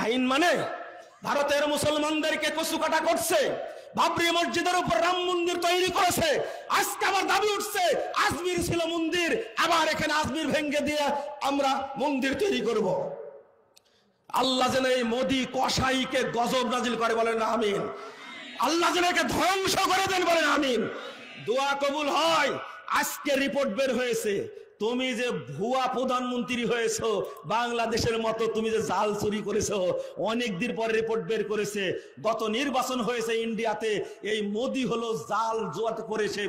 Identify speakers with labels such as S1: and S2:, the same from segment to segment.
S1: আইন মানে ভারতের মুসলমানদেরকে কচুকাটা করছে, বাবরি মসজিদের উপর রাম মন্দির তৈরি করেছে। আজকে আবার দাবি উঠছে আজমির ছিল মন্দির, আবার এখানে আজমির ভেঙ্গে দিয়ে আমরা মন্দির তৈরি করব। আল্লাহ যেন এই মোদি কসাইকে গজব নাজিল করে, বলেন আমিন। আল্লাহ যেন একে ধ্বংস করে দেন, বলেন আমিন। দোয়া কবুল হয়। আজকে রিপোর্ট বের হয়েছে, তুমি যে ভুয়া প্রধানমন্ত্রী হয়েছো, বাংলাদেশের মতো তুমি যে জাল চুরি করেছো, অনেকদিন পরে রিপোর্ট বের করেছে। গত নির্বাচন হয়েছে ইন্ডিয়াতে, এই মোদি হলো জাল জুয়া করে সে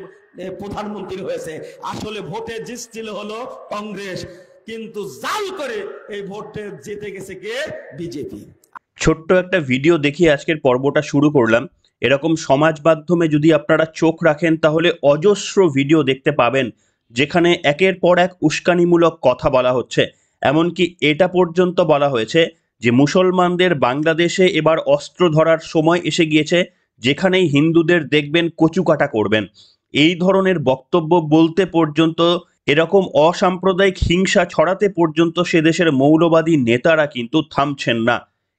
S1: প্রধানমন্ত্রী হয়েছে। আসলে ভোটে জিতছিল হলো কংগ্রেস, কিন্তু জাল করে এই ভোটে জিতে গেছে কে? বিজেপি।
S2: ছোট্ট একটা ভিডিও দেখিয়ে আজকের পর্বটা শুরু করলাম। এরকম সমাজ মাধ্যমে যদি আপনারা চোখ রাখেন তাহলে অজস্র ভিডিও দেখতে পাবেন যেখানে একের পর এক উস্কানিমূলক কথা বলা হচ্ছে। এমনকি এটা পর্যন্ত বলা হয়েছে যে মুসলমানদের বাংলাদেশে এবার অস্ত্র ধরার সময় এসে গিয়েছে, যেখানেই হিন্দুদের দেখবেন কচুকাটা করবেন। এই ধরনের বক্তব্য বলতে পর্যন্ত, এরকম অসাম্প্রদায়িক হিংসা ছড়াতে পর্যন্ত সে দেশের মৌলবাদী নেতারা কিন্তু থামছেন না।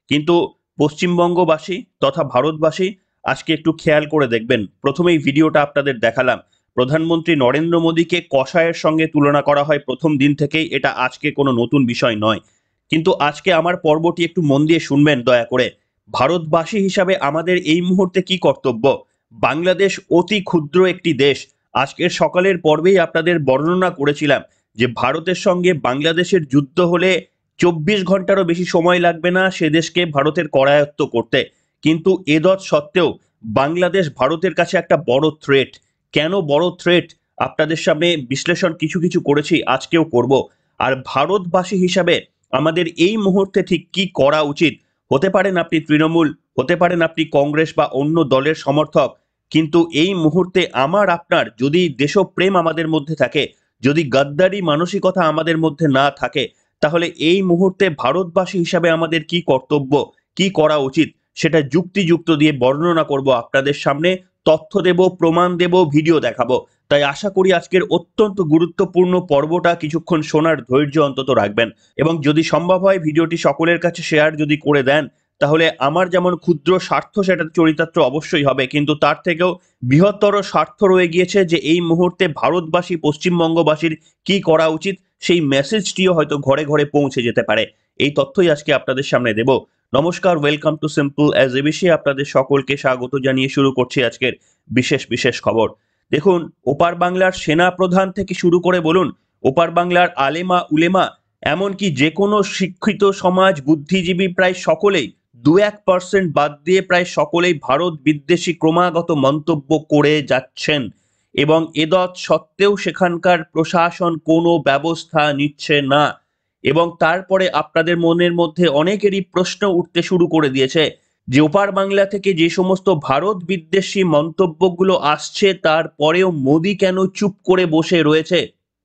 S2: কিন্তু পশ্চিমবঙ্গবাসী তথা ভারতবাসী আজকে একটু খেয়াল করে দেখবেন। প্রথমেই ভিডিওটা আপনাদের দেখালাম, প্রধানমন্ত্রী নরেন্দ্র মোদীকে কসাইয়ের সঙ্গে তুলনা করা হয় প্রথম দিন থেকেই, এটা আজকে কোনো নতুন বিষয় নয়। কিন্তু আজকে আমার পর্বটি একটু মন দিয়ে শুনবেন দয়া করে। ভারতবাসী হিসাবে আমাদের এই মুহূর্তে কি কর্তব্য? বাংলাদেশ অতি ক্ষুদ্র একটি দেশ। আজকের সকালের পর্বেই আপনাদের বর্ণনা করেছিলাম যে ভারতের সঙ্গে বাংলাদেশের যুদ্ধ হলে 24 ঘন্টারও বেশি সময় লাগবে না সে দেশকে ভারতের করায়ত্ত করতে। কিন্তু এদৎ সত্ত্বেও বাংলাদেশ ভারতের কাছে একটা বড় থ্রেট। কেন বড় থ্রেট আপনাদের সামনে বিশ্লেষণ কিছু কিছু করেছি, আজকেও করব। আর ভারতবাসী হিসাবে আমাদের এই মুহূর্তে ঠিক কি করা উচিত? হতে পারেন আপনি তৃণমূল, হতে পারেন আপনি কংগ্রেস বা অন্য দলের সমর্থক, কিন্তু এই মুহূর্তে আমার আপনার যদি দেশপ্রেম আমাদের মধ্যে থাকে, যদি গাদ্দারি মানসিকতা আমাদের মধ্যে না থাকে, তাহলে এই মুহূর্তে ভারতবাসী হিসাবে আমাদের কি কর্তব্য, কি করা উচিত, সেটা যুক্তিযুক্ত দিয়ে বর্ণনা করব আপনাদের সামনে। তথ্য দেব, প্রমাণ দেব, ভিডিও দেখাবো। তাই আশা করি আজকের অত্যন্ত গুরুত্বপূর্ণ পর্বটা কিছুক্ষণ শোনার ধৈর্য অন্তত রাখবেন, এবং যদি সম্ভব হয় ভিডিওটি সকলের কাছে শেয়ার যদি করে দেন, তাহলে আমার যেমন ক্ষুদ্র স্বার্থ সেটা চরিতার্থ অবশ্যই হবে, কিন্তু তার থেকেও বৃহত্তর স্বার্থ রয়ে গিয়েছে যে এই মুহূর্তে ভারতবাসী, পশ্চিমবঙ্গবাসীর কি করা উচিত, সেই মেসেজটিও হয়তো ঘরে ঘরে পৌঁছে যেতে পারে। এই তথ্যই আজকে আপনাদের সামনে দেব। নমস্কার, welcome to simple as ABC. আপনাদের সকলকে স্বাগত জানিয়ে শুরু করছি আজকের বিশেষ খবর। দেখুন, ওপার বাংলার সেনা প্রধান থেকে শুরু করে বলুন, ওপার বাংলার আলেমা উলেমা, এমনকি যে কোনো শিক্ষিত সমাজ, বুদ্ধিজীবী, প্রায় সকলেই 2-1% বাদ দিয়ে প্রায় সকলেই ভারত বিদ্বেষী ক্রমাগত মন্তব্য করে যাচ্ছেন, এবং এদৎ সত্ত্বেও সেখানকার প্রশাসন কোনো ব্যবস্থা নিচ্ছে না। এবং তারপরে আপনাদের মনের মধ্যে অনেকেরই প্রশ্ন উঠতে শুরু করে দিয়েছে যে ওপার বাংলা থেকে যে সমস্ত ভারত বিদ্বেষী মন্তব্যগুলো আসছে, তারপরেও মোদি কেন চুপ করে বসে রয়েছে?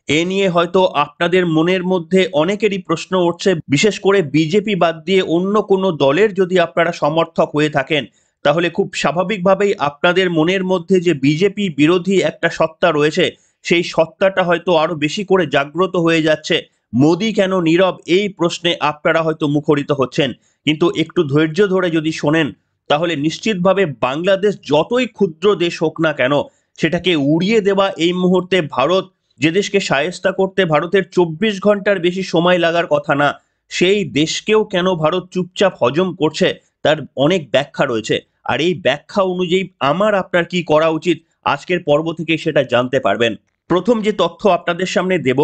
S2: এ নিয়ে হয়তো আপনাদের মনের মধ্যে অনেকেরই প্রশ্ন উঠছে, বিশেষ করে বিজেপি বাদ দিয়ে অন্য কোনো দলের যদি আপনারা সমর্থক হয়ে থাকেন, তাহলে খুব স্বাভাবিকভাবেই আপনাদের মনের মধ্যে যে বিজেপি বিরোধী একটা সত্তা রয়েছে, সেই সত্তাটা হয়তো আরো বেশি করে জাগ্রত হয়ে যাচ্ছে। মোদি কেন নীরব, এই প্রশ্নে আপনারা হয়তো মুখরিত হচ্ছেন। কিন্তু একটু ধৈর্য ধরে যদি শোনেন, তাহলে নিশ্চিতভাবে বাংলাদেশ যতই ক্ষুদ্র দেশ হোক না কেন, সেটাকে উড়িয়ে দেওয়া এই মুহূর্তে ভারত, যে দেশকে শায়েস্তা করতে ভারতের 24 ঘন্টার বেশি সময় লাগার কথা না, সেই দেশকেও কেন ভারত চুপচাপ হজম করছে, তার অনেক ব্যাখ্যা রয়েছে। আর এই ব্যাখ্যা অনুযায়ী আমার আপনার কি করা উচিত, আজকের পর্ব থেকে সেটা জানতে পারবেন। প্রথম যে তথ্য আপনাদের সামনে দেব,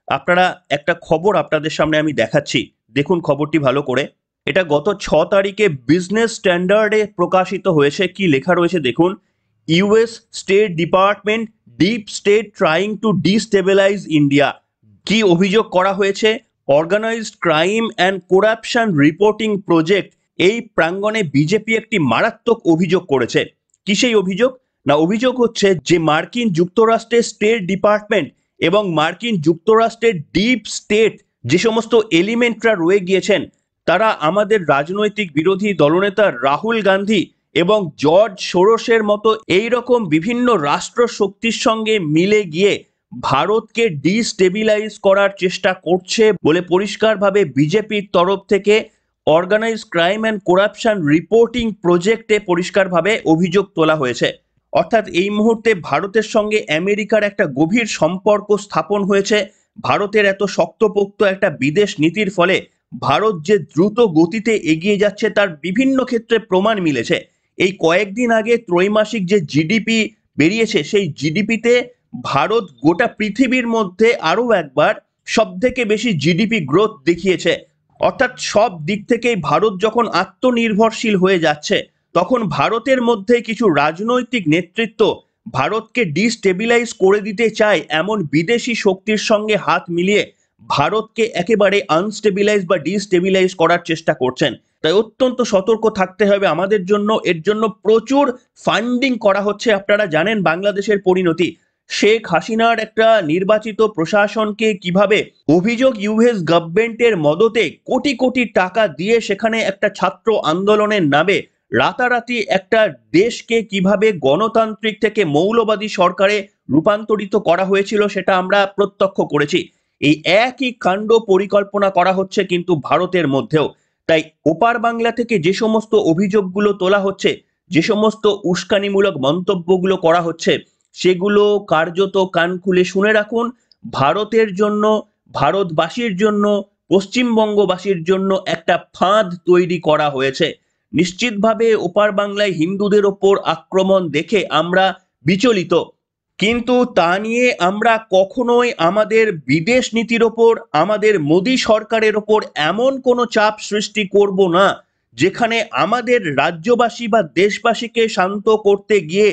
S2: আপনারা একটা খবর আপনাদের সামনে আমি দেখাচ্ছি, দেখুন খবরটি ভালো করে। এটা গত 6 তারিখে বিজনেস স্ট্যান্ডার্ডে প্রকাশিত হয়েছে। কি লেখা রয়েছে দেখুন, US state department deep state trying to destabilise India. কি অভিযোগ করা হয়েছে? Organised crime and corruption reporting project, এই প্রাঙ্গণে বিজেপি একটি মারাত্মক অভিযোগ করেছে। কি সেই অভিযোগ? না, অভিযোগ হচ্ছে যে মার্কিন যুক্তরাষ্ট্রের স্টেট ডিপার্টমেন্ট এবং মার্কিন যুক্তরাষ্ট্রের ডিপ স্টেট যে সমস্ত এলিমেন্টরা রয়ে গিয়েছেন, তারা আমাদের রাজনৈতিক বিরোধী দলনেতা রাহুল গান্ধী এবং জর্জ সোরসের মতো এই রকম বিভিন্ন রাষ্ট্র শক্তির সঙ্গে মিলে গিয়ে ভারতকে ডিস্টেবিলাইজ করার চেষ্টা করছে বলে পরিষ্কারভাবে বিজেপির তরফ থেকে organise crime and corruption reporting প্রজেক্টে পরিষ্কারভাবে অভিযোগ তোলা হয়েছে। অর্থাৎ এই মুহূর্তে ভারতের সঙ্গে আমেরিকার একটা গভীর সম্পর্ক স্থাপন হয়েছে। ভারতের এত শক্তপোক্ত একটা বিদেশ নীতির ফলে ভারত যে দ্রুত গতিতে এগিয়ে যাচ্ছে তার বিভিন্ন ক্ষেত্রে প্রমাণ মিলেছে। এই কয়েকদিন আগে ত্রৈমাসিক যে জিডিপি বেরিয়েছে, সেই জিডিপিতে ভারত গোটা পৃথিবীর মধ্যে আরো একবার সব থেকে বেশি জিডিপি গ্রোথ দেখিয়েছে। অর্থাৎ সব দিক থেকেই ভারত যখন আত্মনির্ভরশীল হয়ে যাচ্ছে, তখন ভারতের মধ্যে কিছু রাজনৈতিক নেতৃত্ব ভারতকে ডিস্টেবিলাইজ করে দিতে চায় এমন বিদেশি শক্তির সঙ্গে হাত মিলিয়ে ভারতকে একেবারে আনস্টেবিলাইজ বা ডিস্টেবিলাইজ করার চেষ্টা করছেন। তাই অত্যন্ত সতর্ক থাকতে হবে আমাদের জন্য। এর জন্য প্রচুর ফান্ডিং করা হচ্ছে। আপনারা জানেন বাংলাদেশের পরিণতি, শেখ হাসিনার একটা নির্বাচিত প্রশাসনকে কিভাবে অভিযোগ ইউএস গভর্নমেন্টের মদতে কোটি কোটি টাকা দিয়ে সেখানে একটা ছাত্র আন্দোলনের নামে রাতারাতি একটা দেশকে কিভাবে গণতান্ত্রিক থেকে মৌলবাদী সরকারে রূপান্তরিত করা হয়েছিল সেটা আমরা প্রত্যক্ষ করেছি। এই একই কাণ্ড পরিকল্পনা করা হচ্ছে কিন্তু ভারতের মধ্যেও। তাই ওপার বাংলা থেকে যে সমস্ত অভিযোগগুলো তোলা হচ্ছে, যে সমস্ত উস্কানিমূলক মন্তব্যগুলো করা হচ্ছে, সেগুলো কার্যত কান খুলে শুনে রাখুন। ভারতের জন্য, ভারতবাসীর জন্য, পশ্চিমবঙ্গবাসীর জন্য একটা ফাঁদ তৈরি করা হয়েছে। নিশ্চিতভাবে ওপার বাংলায় হিন্দুদের ওপর আক্রমণ দেখে আমরা বিচলিত, কিন্তু তা নিয়ে আমরা কখনোই আমাদের বিদেশ নীতির ওপর, আমাদের মোদী সরকারের ওপর এমন কোনো চাপ সৃষ্টি করব না যেখানে আমাদের রাজ্যবাসী বা দেশবাসীকে শান্ত করতে গিয়ে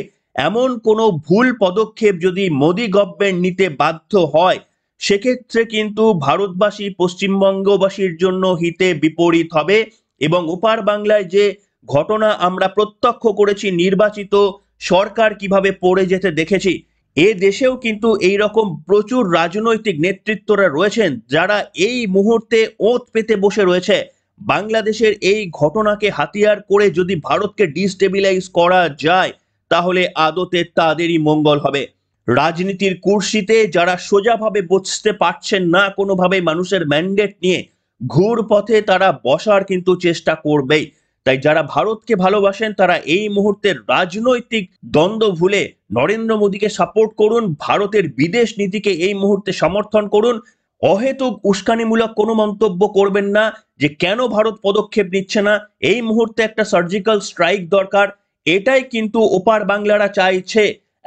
S2: এমন কোনো ভুল পদক্ষেপ যদি মোদী গভর্নমেন্ট নিতে বাধ্য হয়, সেক্ষেত্রে কিন্তু ভারতবাসী, পশ্চিমবঙ্গবাসীর জন্য হিতে বিপরীত হবে। এবং ওপার বাংলায় যে ঘটনা আমরা প্রত্যক্ষ করেছি, নির্বাচিত সরকার কিভাবে পড়ে যেতে দেখেছি, এ দেশেও কিন্তু এই রকম প্রচুর রাজনৈতিক নেতৃত্বরা রয়েছেন যারা এই মুহূর্তে ওঁত পেতে বসে রয়েছে। বাংলাদেশের এই ঘটনাকে হাতিয়ার করে যদি ভারতকে ডিস্টেবিলাইজ করা যায়, তাহলে আদতে তাদেরই মঙ্গল হবে। রাজনীতির কুর্সিতে যারা সোজাভাবে বসতে পারছেন না কোনোভাবে মানুষের ম্যান্ডেট নিয়ে, ঘুর পথে তারা বসার কিন্তু চেষ্টা করবেই। তাই যারা ভারতকে ভালোবাসেন তারা এই মুহূর্তের রাজনৈতিক দ্বন্দ্ব ভুলে নরেন্দ্র মোদীকে সাপোর্ট করুন, ভারতের বিদেশ নীতিকে এই মুহূর্তে সমর্থন করুন। অহেতুক উস্কানিমূলক কোনো মন্তব্য করবেন না যে কেন ভারত পদক্ষেপ নিচ্ছে না। এই মুহূর্তে একটা সার্জিক্যাল স্ট্রাইক দরকার, এটাই কিন্তু ওপার বাংলারা চাইছে।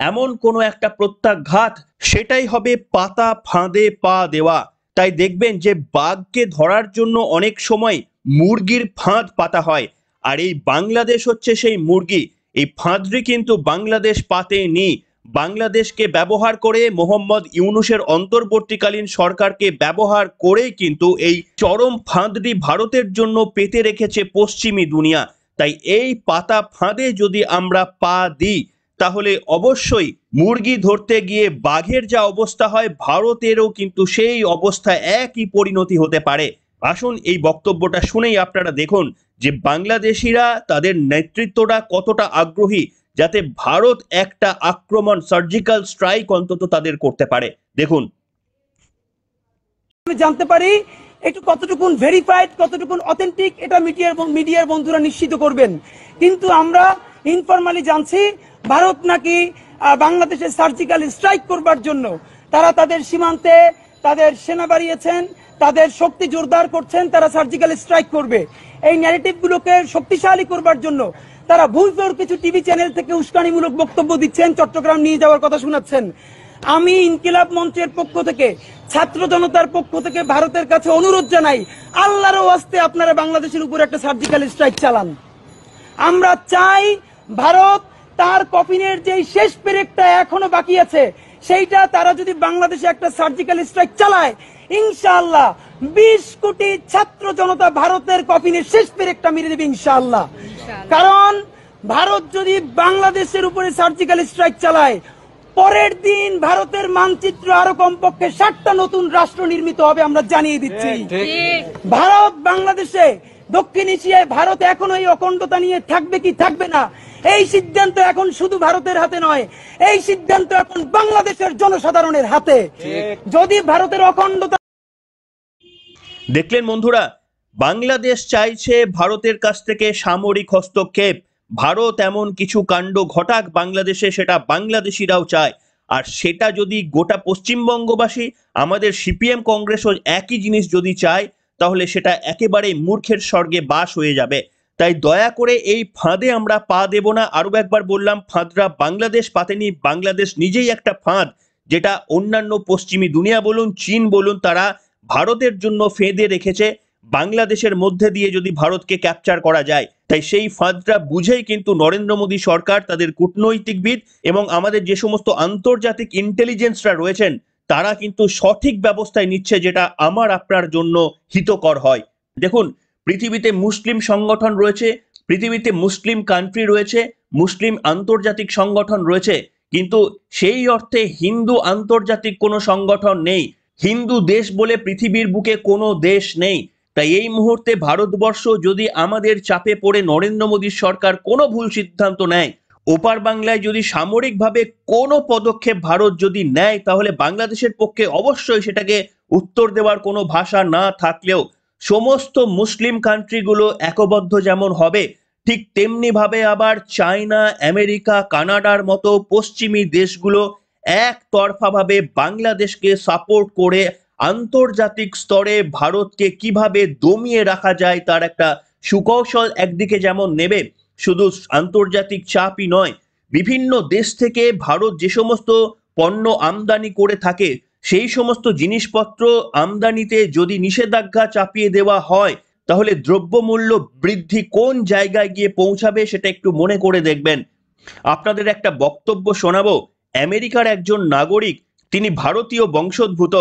S2: এমন কোনো একটা প্রত্যাঘাত, সেটাই হবে পাতা ফাঁদে পা দেওয়া। তাই দেখবেন যে বাঘকে ধরার জন্য অনেক সময় মুরগির ফাঁদ পাতা হয়, আর এই বাংলাদেশ হচ্ছে সেই মুরগি। এই ফাঁদটি কিন্তু বাংলাদেশ পাতেনি। বাংলাদেশকে ব্যবহার করে, মোহাম্মদ ইউনূসের অন্তর্বর্তীকালীন সরকারকে ব্যবহার করেই কিন্তু এই চরম ফাঁদটি ভারতের জন্য পেতে রেখেছে পশ্চিমী দুনিয়া। তাই এই পাতা ফাঁদে যদি আমরা পা দিই, তাহলে অবশ্যই মুরগি ধরতে গিয়ে বাঘের যা অবস্থা হয়, ভারতেরও কিন্তু সেই অবস্থা একই পরিণতি হতে পারে। আসুন এই বক্তব্যটা শুনেই আপনারা দেখুন যে বাংলাদেশিরা, তাদের নেতৃত্বরা কতটা আগ্রহী যাতে ভারত একটা আক্রমণ, সার্জিক্যাল স্ট্রাইক অন্তত তাদের করতে পারে। দেখুন,
S3: আমি জানতে পারি একটু কতটুকুন ভেরিফাইড, কতটুকুন অথেন্টিক, এটা মিডিয়ার বন্ধুরা নিশ্চিত করবেন। কিন্তু আমরা ইনফরমালি জানছি ভারত নাকি বাংলাদেশে সার্জিক্যাল স্ট্রাইক করবার জন্য তারা তাদের সীমান্তে তাদের সেনা বাড়িয়েছেন, তাদের শক্তি জোরদার করছেন, তারা সার্জিক্যাল স্ট্রাইক করবে। এই ন্যারেটিভগুলোকে শক্তিশালী করবার জন্য তারা ভুলভুল কিছু টিভি চ্যানেল থেকে উস্কানিমূলক বক্তব্য দিচ্ছেন, চট্টগ্রাম নিয়ে যাওয়ার কথা শোনাচ্ছেন। আমি ইনকিলাব মঞ্চের পক্ষ থেকে, ছাত্র জনতার পক্ষ থেকে ভারতের কাছে অনুরোধ জানাই, আল্লাহর ওয়াস্তে আপনারা বাংলাদেশের উপর একটা সার্জিক্যাল স্ট্রাইক চালান। আমরা চাই ভারত তার কফিনের যে শেষ পেরেকটা এখনো বাকি আছে, সেইটা তারা যদি বাংলাদেশে একটা সার্জিক্যাল স্ট্রাইক চালায়, ইনশাআল্লাহ 20 কোটি ছাত্র জনতা ভারতের কফিনের শেষ পেরেকটা মেরে দেবে ইনশাআল্লাহ। কারণ ভারত যদি বাংলাদেশের উপরে সার্জিক্যাল স্ট্রাইক চালায়, পরের দিন ভারতের মানচিত্র আরো কমপক্ষে 60টা নতুন রাষ্ট্র নির্মিত হবে, আমরা জানিয়ে দিচ্ছি। ভারত বাংলাদেশে, দক্ষিণ এশিয়ায় ভারত এখনো এই অখণ্ডতা নিয়ে থাকবে কি থাকবে না, এই সিদ্ধান্ত এখন শুধু ভারতের হাতে নয়, এই সিদ্ধান্ত এখন বাংলাদেশের জনসাধারণের হাতে। যদি ভারতের অখণ্ডতা,
S2: দেখলেন বন্ধুরা, বাংলাদেশ চাইছে ভারতের কাছ থেকে সামরিক হস্তক্ষেপ, ভারত এমন কিছু কাণ্ড ঘটাক বাংলাদেশে, সেটা বাংলাদেশিরাও চায়। আর সেটা যদি গোটা পশ্চিমবঙ্গবাসী, আমাদের সিপিএম কংগ্রেসও একই জিনিস যদি চায়, তাহলে সেটা একেবারে মূর্খের স্বর্গে বাস হয়ে যাবে। তাই দয়া করে এই ফাঁদে আমরা পা দেব না। আরো একবার বললাম, ফাঁদরা বাংলাদেশ পাতেনি, বাংলাদেশ নিজেই একটা ফাঁদ, যেটা অন্যান্য পশ্চিমী দুনিয়া বলুন, চীন বলুন, তারা ভারতের জন্য ফেঁদে রেখেছে বাংলাদেশের মধ্যে দিয়ে যদি ভারতকে ক্যাপচার করা যায়। তাই সেই ফাঁদটা বুঝেই কিন্তু নরেন্দ্র মোদী সরকার, তাদের কূটনৈতিকবিদ এবং আমাদের যে সমস্ত আন্তর্জাতিক ইন্টেলিজেন্সরা রয়েছেন, তারা কিন্তু সঠিক ব্যবস্থায় নিচ্ছে, যেটা আমার আপনার জন্য হিতকর হয়। দেখুন, পৃথিবীতে মুসলিম সংগঠন রয়েছে, পৃথিবীতে মুসলিম কান্ট্রি রয়েছে, মুসলিম আন্তর্জাতিক সংগঠন রয়েছে, কিন্তু সেই অর্থে হিন্দু আন্তর্জাতিক কোনো সংগঠন নেই। হিন্দু দেশ বলে পৃথিবীর বুকে কোনো দেশ নেই। তাই এই মুহূর্তে ভারতবর্ষ যদি আমাদের চাপে পড়ে নরেন্দ্র মোদীর সরকার কোনো ভুল সিদ্ধান্ত নেয়, ওপার বাংলায় যদি সামরিকভাবে কোনো পদক্ষেপ ভারত যদি নেয়, তাহলে বাংলাদেশের পক্ষে অবশ্যই সেটাকে উত্তর দেওয়ার কোনো ভাষা না থাকলেও সমস্ত মুসলিম কান্ট্রিগুলো একবদ্ধ যেমন হবে, ঠিক তেমনি ভাবে আবার চায়না, আমেরিকা, কানাডার মতো পশ্চিমী দেশগুলো একতরফাভাবে বাংলাদেশকে সাপোর্ট করে আন্তর্জাতিক স্তরে ভারতকে কিভাবে দমিয়ে রাখা যায় তার একটা সুকৌশল একদিকে যেমন নেবে, শুধু আন্তর্জাতিক চাপই নয়, বিভিন্ন দেশ থেকে ভারত যে সমস্ত পণ্য আমদানি করে থাকে, সেই সমস্ত জিনিসপত্র আমদানিতে যদি নিষেধাজ্ঞা চাপিয়ে দেওয়া হয়, তাহলে দ্রব্যমূল্য বৃদ্ধি কোন জায়গায় গিয়ে পৌঁছাবে সেটা একটু মনে করে দেখবেন। আপনাদের একটা বক্তব্য শোনাবো। আমেরিকার একজন নাগরিক, তিনি ভারতীয় বংশোদ্ভূত,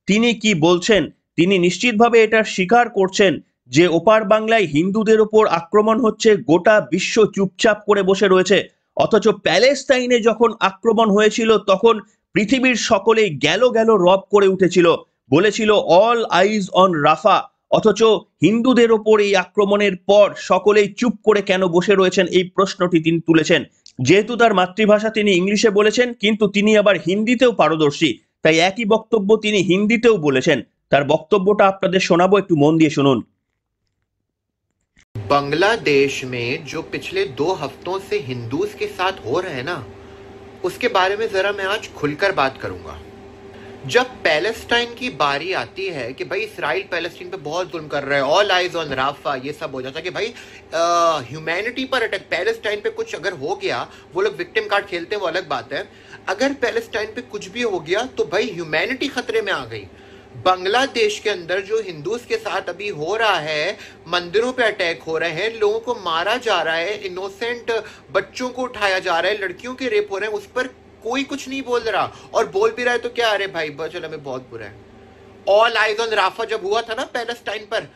S2: তিনি কি বলছেন, তিনি নিশ্চিতভাবে এটা স্বীকার করছেন যে ওপার বাংলায় হিন্দুদের ওপর আক্রমণ হচ্ছে, গোটা বিশ্ব চুপচাপ করে বসে রয়েছে। অথচ প্যালেস্তাইনে যখন আক্রমণ হয়েছিল, তখন পৃথিবীর সকলেই গেল গেল রব করে উঠেছিল, বলেছিল অল আইজ অন রাফা। অথচ হিন্দুদের ওপর এই আক্রমণের পর সকলেই চুপ করে কেন বসে রয়েছেন, এই প্রশ্নটি তিনি তুলেছেন। যেহেতু তার মাতৃভাষা তিনি ইংলিশে বলেছেন, কিন্তু তিনি আবার হিন্দিতেও পারদর্শী, তাই একই বক্তব্য তিনি হিন্দিতেও বলেছেন। তার বক্তব্যটা আপনাদের শোনাবো, একটু মন দিয়ে শুনুন।
S4: बांग्लादेश में जो पिछले 2 हफ्तों से हिंदूज के साथ हो रहे हैं ना, उसके बारे में जरा मैं आज खुलकर बात करूंगा। जब पैलेस्टाइन की बारी आती है कि भाई इसराइल पैलेस्टाइन पे बहुत जुल्म कर रहा है, ऑल आइज ऑन राफा, ये सब हो जाता है कि भाई ह्यूमैनिटी पर अटैक, पैलेस्टाइन पे कुछ अगर हो गया, वो लोग विक्टिम कार्ड खेलते हैं, वो अलग बात है। अगर पैलेस्टाइन पे कुछ भी हो गया तो भाई ह्यूमैनिटी खतरे में आ गई। बांग्लादेश के अंदर जो हिंदूज के साथ अभी हो रहा है, मंदिरों पे अटैक हो रहे हैं, लोगों को मारा जा रहा है, इनोसेंट बच्चों को उठाया जा रहा है, लड़कियों के रेप हो रहे हैं, उस पर कोई कुछ नहीं बोल रहा, और बोल भी रहा है तो क्या, अरे भाई चलो हमें बहुत बुरा है। ऑल आइज ऑन राफा जब हुआ था ना पैलेस्टाइन पर,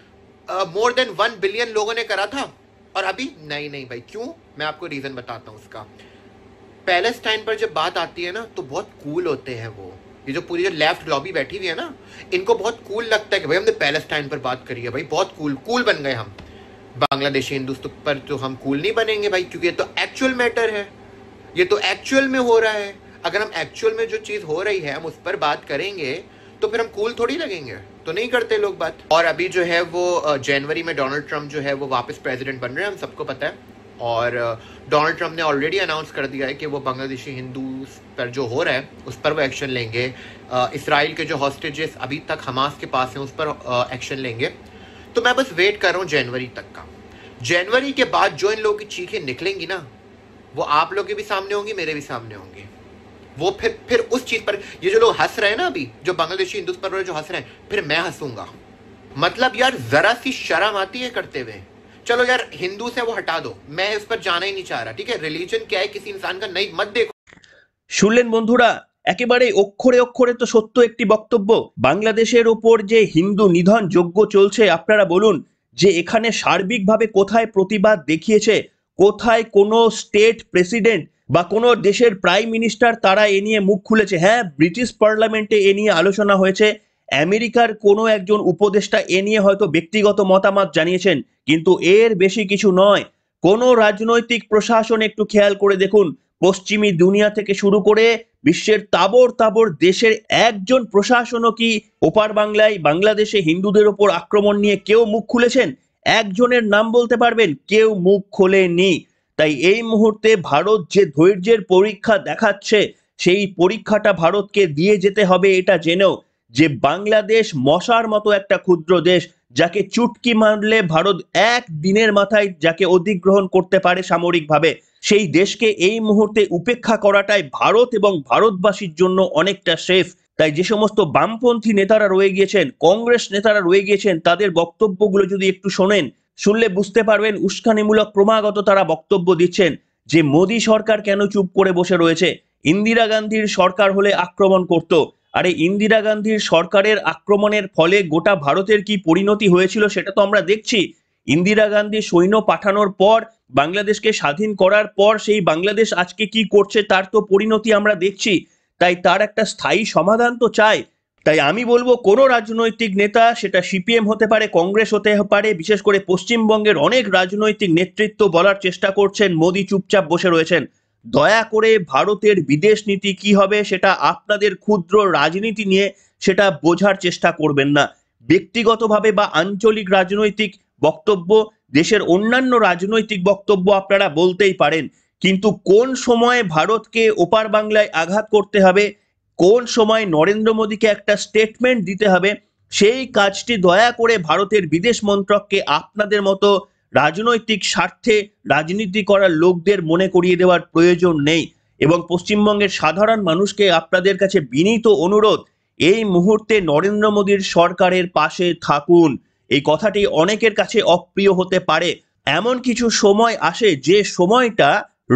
S4: मोर देन 1 बिलियन लोगों ने करा था, और अभी नहीं भाई। क्यों? मैं आपको रीजन बताता हूं उसका। पैलेस्टाइन पर जब बात आती है ना, तो बहुत कूल होते हैं वो, ये जो पूरी जो लेफ्ट लॉबी बैठी हुई है ना, इनको बहुत कूल लगता है कि भाई हमने पैलेस्टाइन पर बात करी है, भाई बहुत कूल बन गए हम। बांग्लादेशी हिंदुस्तान पर तो हम कूल नहीं बनेंगे भाई, क्योंकि ये तो एक्चुअल मैटर है, ये तो एक्चुअल में हो रहा है। अगर हम एक्चुअल में जो चीज हो रही है हम उस पर बात करेंगे, तो फिर हम कूल थोड़ी लगेंगे, तो नहीं करते लोग बात। और अभी जो है वो जनवरी में डोनाल्ड ट्रंप जो है वो वापस प्रेसिडेंट बन रहे हैं, हम सबको पता है। और डोनाल्ड ट्रंप ने ऑलरेडी अनाउंस कर दिया है कि वो बांग्लादेशी हिंदू पर जो हो रहा है उस पर वो एक्शन लेंगे। इसराइल के जो हॉस्टेजेस अभी तक हमास के पास हैं उस पर एक्शन लेंगे। तो मैं बस वेट कर रहा हूँ जनवरी तक का। जनवरी के बाद जो इन लोगों की चीखें निकलेंगी ना, वो आप लोग के भी सामने होंगी, मेरे भी सामने होंगी। वो फिर उस चीज पर, ये जो लोग हंस रहे हैं ना अभी, जो बांग्लादेशी हिंदू पर जो हंस रहे हैं, फिर मैं हंसूंगा। मतलब यार जरा सी शर्म आती है करते हुए। चलो यार हिंदू से वो हटा दो, मैं उस पर जाना ही नहीं चाह रहा, ठीक है। रिलीजन क्या है किसी इंसान का, नहीं मत देखो।
S2: শুনলেন বন্ধুরা, একেবারে অক্ষরে অক্ষরে তো সত্য একটি বক্তব্য। বাংলাদেশের ওপর যে হিন্দু নিধন যজ্ঞ চলছে, আপনারা বলুন যে এখানে সার্বিকভাবে কোথায় প্রতিবাদ দেখিয়েছে, কোথায় কোনো স্টেট প্রেসিডেন্ট বা কোনো দেশের প্রাইম মিনিস্টার তারা এ নিয়ে মুখ খুলেছে? হ্যাঁ, ব্রিটিশ পার্লামেন্টে এ নিয়ে আলোচনা হয়েছে, আমেরিকার কোনো একজন উপদেষ্টা এ নিয়ে হয়তো ব্যক্তিগত মতামত জানিয়েছেন, কিন্তু এর বেশি কিছু নয়। কোনো রাজনৈতিক প্রশাসন একটু খেয়াল করে দেখুন, পশ্চিমী দুনিয়া থেকে শুরু করে বিশ্বের তাবর তাবর দেশের একজন প্রশাসনও কি ওপার বাংলায় বাংলাদেশে হিন্দুদের ওপর আক্রমণ নিয়ে কেউ মুখ খুলেছেন? একজনের নাম বলতে পারবেন? কেউ মুখ খোলেনি। তাই এই মুহূর্তে ভারত যে ধৈর্যের পরীক্ষা দেখাচ্ছে, সেই পরীক্ষাটা ভারতকে দিয়ে যেতে হবে এটা জেনেও যে বাংলাদেশ মশার মতো একটা ক্ষুদ্র দেশ, যাকে চুটকি মারলে ভারত এক দিনের মাথায় যাকে অধিগ্রহণ করতে পারে সামরিকভাবে, সেই দেশকে এই মুহূর্তে উপেক্ষা করাটাই ভারত এবং ভারতবাসীর জন্য অনেকটা সেফ। তাই যে সমস্ত বামপন্থী নেতারা রয়ে গিয়েছেন, কংগ্রেস নেতারা রয়ে গিয়েছেন, তাদের বক্তব্যগুলো যদি একটু শোনেন, শুনলে বুঝতে পারবেন উস্কানিমূলক ক্রমাগত তারা বক্তব্য দিচ্ছেন যে মোদী সরকার কেন চুপ করে বসে রয়েছে। ইন্দিরা গান্ধীর সরকার হলে আক্রমণ করত। আরে ইন্দিরা গান্ধীর সরকারের আক্রমণের ফলে গোটা ভারতের কি পরিণতি হয়েছিল সেটা তো আমরা দেখছি। ইন্দিরা গান্ধী সৈন্য পাঠানোর পর, বাংলাদেশকে স্বাধীন করার পর সেই বাংলাদেশ আজকে কি করছে তার তো পরিণতি আমরা দেখছি। তাই তার একটা স্থায়ী সমাধান তো চাই। তাই আমি বলবো কোনো রাজনৈতিক নেতা, সেটা সিপিএম হতে পারে, কংগ্রেস হতে পারে, বিশেষ করে পশ্চিমবঙ্গের অনেক রাজনৈতিক নেতৃত্ব বলার চেষ্টা করছেন মোদী চুপচাপ বসে রয়েছেন। দয়া করে ভারতের বিদেশ নীতি কি হবে সেটা আপনাদের ক্ষুদ্র রাজনীতি নিয়ে সেটা বোঝার চেষ্টা করবেন না। ব্যক্তিগতভাবে বা আঞ্চলিক রাজনৈতিক বক্তব্য, দেশের অন্যান্য রাজনৈতিক বক্তব্য আপনারা বলতেই পারেন, কিন্তু কোন সময় ভারতকে ওপার বাংলায় আঘাত করতে হবে, কোন সময় নরেন্দ্র মোদীকে একটা স্টেটমেন্ট দিতে হবে, সেই কাজটি দয়া করে ভারতের বিদেশ মন্ত্রককে আপনাদের মতো রাজনৈতিক স্বার্থে রাজনীতি করার লোকদের মনে করিয়ে দেওয়ার প্রয়োজন নেই। এবং পশ্চিমবঙ্গের সাধারণ মানুষকে আপনাদের কাছে বিনীত অনুরোধ, এই মুহূর্তে নরেন্দ্র মোদীর সরকারের পাশে থাকুন। এই কথাটি অনেকের কাছে অপ্রিয় হতে পারে। এমন কিছু সময় আসে যে সময়টা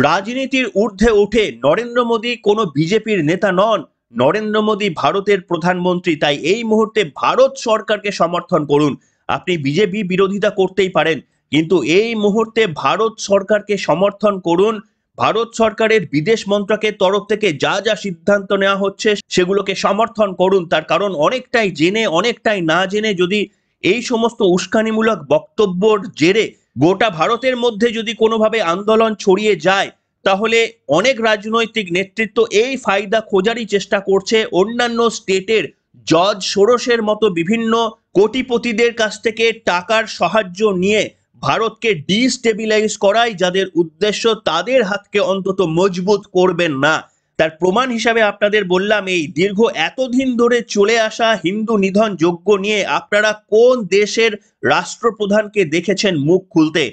S2: রাজনীতির ঊর্ধ্বে ওঠে। নরেন্দ্র মোদী কোনো বিজেপির নেতা নন, নরেন্দ্র মোদী ভারতের প্রধানমন্ত্রী। তাই এই মুহূর্তে ভারত সরকারকে সমর্থন করুন। আপনি বিজেপি বিরোধিতা করতেই পারেন, কিন্তু এই মুহূর্তে ভারত সরকারকে সমর্থন করুন। ভারত সরকারের বিদেশ মন্ত্রকের তরফ থেকে যা যা সিদ্ধান্ত নেওয়া হচ্ছে সেগুলোকে সমর্থন করুন। তার কারণ অনেকটাই জেনে অনেকটাই না জেনে যদি এই সমস্ত উস্কানিমূলক বক্তব্যর জেরে গোটা ভারতের মধ্যে যদি কোনোভাবে আন্দোলন ছড়িয়ে যায়, তাহলে অনেক রাজনৈতিক নেতৃত্ব এই ফায়দা খোঁজারই চেষ্টা করছে অন্যান্য স্টেটের জর্জ সোরসের মতো বিভিন্ন কোটিপতিদের কাছ থেকে টাকার সাহায্য নিয়ে ভারতকে ডিস্টেবিলাইজ করাই যাদের উদ্দেশ্য, তাদের হাতকে অন্তত মজবুত করবেন না। তার প্রমাণ হিসাবে আপনাদের বললাম, এই দীর্ঘ এতদিন ধরে চলে আসা হিন্দু নিধন যজ্ঞ নিয়ে আপনারা কোন দেশের রাষ্ট্রপ্রধানকে দেখেছেন মুখ খুলতে?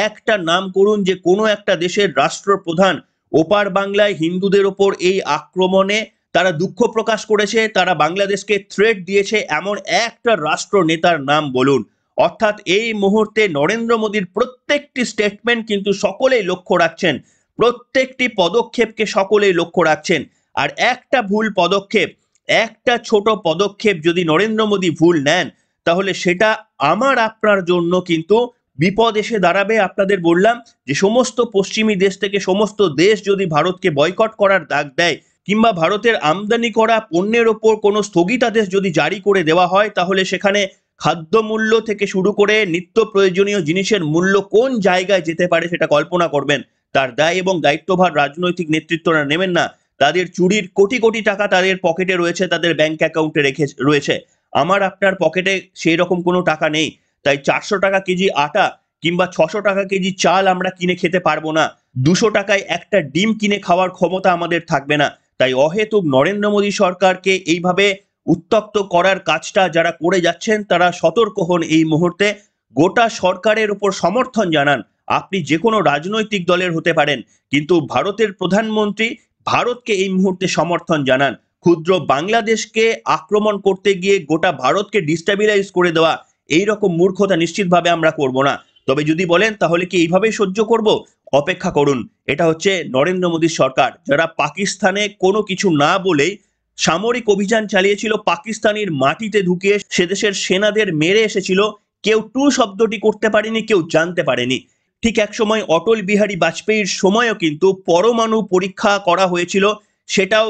S2: একটা নাম করুন যে কোনো একটা দেশের রাষ্ট্রপ্রধান ওপার বাংলায় হিন্দুদের ওপর এই আক্রমণে তারা দুঃখ প্রকাশ করেছে, তারা বাংলাদেশকে থ্রেট দিয়েছে, এমন একটা রাষ্ট্র নেতার নাম বলুন। অর্থাৎ এই মুহূর্তে নরেন্দ্র মোদীর প্রত্যেকটি স্টেটমেন্ট কিন্তু সকলেই লক্ষ্য রাখছেন, প্রত্যেকটি পদক্ষেপকে সকলেই লক্ষ্য রাখছেন। আর একটা ভুল পদক্ষেপ, একটা ছোট পদক্ষেপ যদি নরেন্দ্র মোদী ভুল নেন, তাহলে সেটা আমার আপনার জন্য কিন্তু বিপদ এসে দাঁড়াবে। আপনাদের বললাম যে সমস্ত পশ্চিমী দেশ থেকে সমস্ত দেশ যদি ভারতকে বয়কট করার ডাক দেয়, কিংবা ভারতের আমদানি করা পণ্যের ওপর কোনো স্থগিতাদেশ যদি জারি করে দেওয়া হয়, তাহলে সেখানে খাদ্য মূল্য থেকে শুরু করে নিত্য প্রয়োজনীয় জিনিসের মূল্য কোন জায়গায় যেতে পারে সেটা কল্পনা করবেন। তার দায় এবং দায়িত্বভার রাজনৈতিক নেতৃত্বরা নেবেন না। তাদের চুরির কোটি কোটি টাকা তাদের পকেটে রয়েছে, তাদের ব্যাংক অ্যাকাউন্টে রেখে রয়েছে। আমার আপনার পকেটে সেই রকম কোনো টাকা নেই। তাই 400 টাকা কেজি আটা কিংবা 600 টাকা কেজি চাল আমরা কিনে খেতে পারবো না। 200 টাকায় একটা ডিম কিনে খাওয়ার ক্ষমতা আমাদের থাকবে না। তাই অহেতুক নরেন্দ্র মোদী সরকারকে এইভাবে উত্তক্ত করার কাজটা যারা করে যাচ্ছেন তারা সতর্ক হন। এই মুহূর্তে গোটা সরকারের উপর সমর্থন জানান। আপনি যে কোনো রাজনৈতিক দলের হতে পারেন, কিন্তু ভারতের প্রধানমন্ত্রী ভারতকে এই মুহূর্তে সমর্থন জানান। ক্ষুদ্র বাংলাদেশকে আক্রমণ করতে গিয়ে গোটা ভারতকে ডিস্টেবিলাইজ করে দেওয়া, এইরকম মূর্খতা নিশ্চিতভাবে আমরা করব না। তবে যদি বলেন তাহলে কি এইভাবেই সহ্য করব? অপেক্ষা করুন। এটা হচ্ছে নরেন্দ্র মোদীর সরকার, যারা পাকিস্তানে কোনো কিছু না বলেই সামরিক অভিযান চালিয়েছিল, পাকিস্তানের মাটিতে ঢুকিয়ে সে দেশের সেনাদের মেরে এসেছিল। কেউ টু শব্দটি করতে পারেনি, কেউ জানতে পারেনি। ঠিক এক সময় অটল বিহারী বাজপেয়ীর সময়ও কিন্তু পরমাণু পরীক্ষা করা হয়েছিল, সেটাও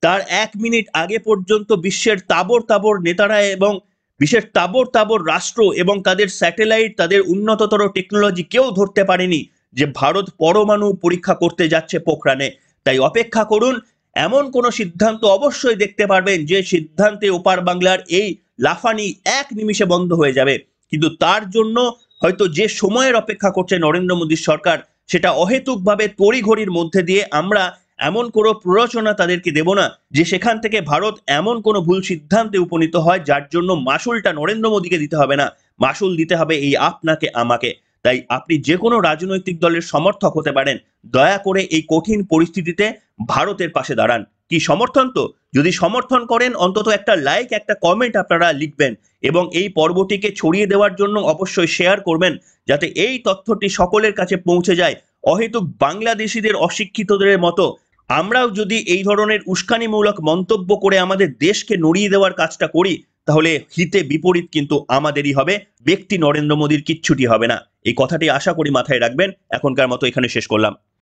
S2: তার 1 মিনিট আগে পর্যন্ত বিশ্বের তাবর তাবর নেতারা এবং বিশ্বের তাবর তাবর রাষ্ট্র এবং তাদের স্যাটেলাইট, তাদের উন্নততর টেকনোলজি কেউ ধরতে পারেনি যে ভারত পরমাণু পরীক্ষা করতে যাচ্ছে পোখরানে। তাই অপেক্ষা করুন। এমন কোনো সিদ্ধান্ত অবশ্যই দেখতে পারবেন যে সিদ্ধান্তে ওপার বাংলার এই লাফানি এক নিমিষে বন্ধ হয়ে যাবে। কিন্তু তার জন্য হয়তো যে সময়ের অপেক্ষা করছে নরেন্দ্র মোদীর সরকার, সেটা অহেতুকভাবে তড়িঘড়ির মধ্যে দিয়ে আমরা এমন কোনো প্ররোচনা তাদেরকে দেব না যে সেখান থেকে ভারত এমন কোনো ভুল সিদ্ধান্তে উপনীত হয় যার জন্য মাসুলটা নরেন্দ্র মোদীকে দিতে হবে না, মাসুল দিতে হবে এই আপনাকে আমাকে। তাই আপনি যে কোনো রাজনৈতিক দলের সমর্থক হতে পারেন, দয়া করে এই কঠিন পরিস্থিতিতে ভারতের পাশে দাঁড়ান। কি সমর্থন? তো যদি সমর্থন করেন অন্তত একটা লাইক, একটা কমেন্ট আপনারা লিখবেন এবং এই পর্বটিকে ছড়িয়ে দেওয়ার জন্য অবশ্যই শেয়ার করবেন, যাতে এই তথ্যটি সকলের কাছে পৌঁছে যায়। অহেতুক বাংলাদেশিদের অশিক্ষিতদের মতো আমরাও যদি এই ধরনের উস্কানিমূলক মন্তব্য করে আমাদের দেশকে নড়িয়ে দেওয়ার কাজটা করি, তাহলে হিতে বিপরীত কিন্তু আমাদেরই হবে, ব্যক্তি নরেন্দ্র মোদীর কিচ্ছুটি হবে না। এই কথাটি আশা করি মাথায় রাখবেন। এখনকার মতো এখানে শেষ করলাম।